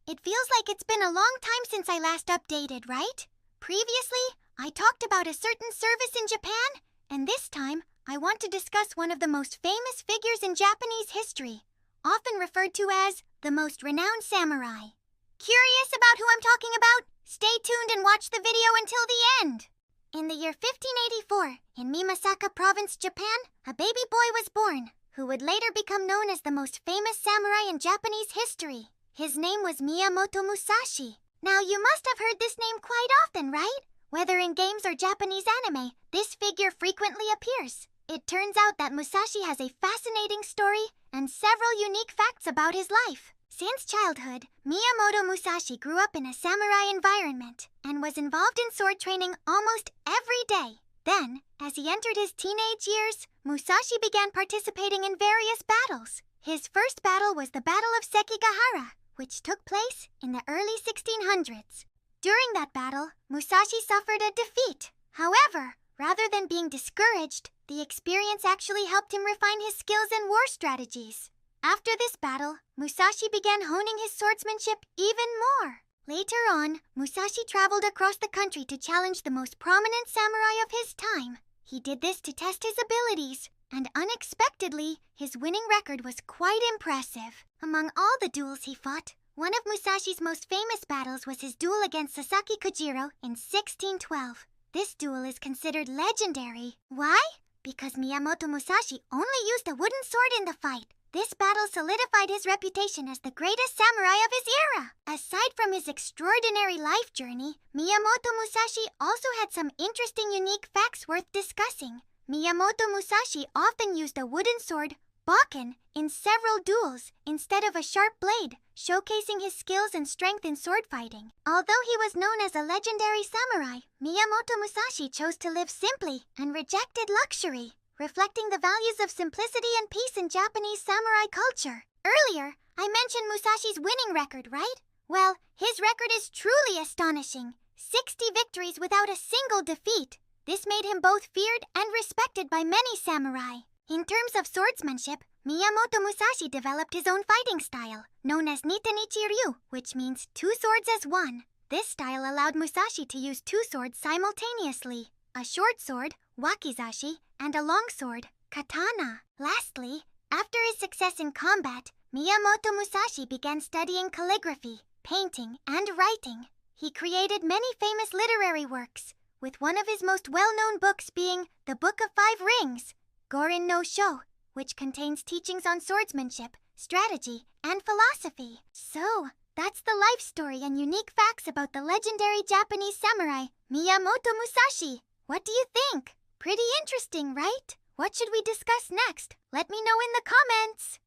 It feels like it's been a long time since I last updated, right? Previously, I talked about a certain service in Japan, and this time, I want to discuss one of the most famous figures in Japanese history, often referred to as the most renowned samurai. Curious about who I'm talking about? Stay tuned and watch the video until the end. In the year 1584, in Mimasaka Province, Japan, a baby boy was born, who would later become known as the most famous samurai in Japanese history. His name was Miyamoto Musashi. Now, you must have heard this name quite often, right? Whether in games or Japanese anime, this figure frequently appears. It turns out that Musashi has a fascinating story and several unique facts about his life. Since childhood, Miyamoto Musashi grew up in a samurai environment and was involved in sword training almost every day. Then, as he entered his teenage years, Musashi began participating in various battles. His first battle was the Battle of Sekigahara, which took place in the early 1600s. During that battle, Musashi suffered a defeat. However, rather than being discouraged, the experience actually helped him refine his skills and war strategies. After this battle, Musashi began honing his swordsmanship even more. Later on, Musashi traveled across the country to challenge the most prominent samurai of his time. He did this to test his abilities, and unexpectedly, his winning record was quite impressive. Among all the duels he fought, one of Musashi's most famous battles was his duel against Sasaki Kojiro in 1612. This duel is considered legendary. Why? Because Miyamoto Musashi only used a wooden sword in the fight. This battle solidified his reputation as the greatest samurai of his era. Aside from his extraordinary life journey, Miyamoto Musashi also had some interesting unique facts worth discussing. Miyamoto Musashi often used a wooden sword, Bakken, in several duels instead of a sharp blade, showcasing his skills and strength in sword fighting. Although he was known as a legendary samurai, Miyamoto Musashi chose to live simply and rejected luxury, reflecting the values of simplicity and peace in Japanese samurai culture. Earlier, I mentioned Musashi's winning record, right? Well, his record is truly astonishing. 60 victories without a single defeat. This made him both feared and respected by many samurai. In terms of swordsmanship, Miyamoto Musashi developed his own fighting style, known as Nitanichi Ryu, which means two swords as one. This style allowed Musashi to use two swords simultaneously, a short sword, wakizashi, and a long sword, katana. Lastly, after his success in combat, Miyamoto Musashi began studying calligraphy, painting, and writing. He created many famous literary works, with one of his most well-known books being the Book of Five Rings, Gorin no Sho, which contains teachings on swordsmanship, strategy, and philosophy. So, that's the life story and unique facts about the legendary Japanese samurai, Miyamoto Musashi. What do you think? Pretty interesting, right? What should we discuss next? Let me know in the comments!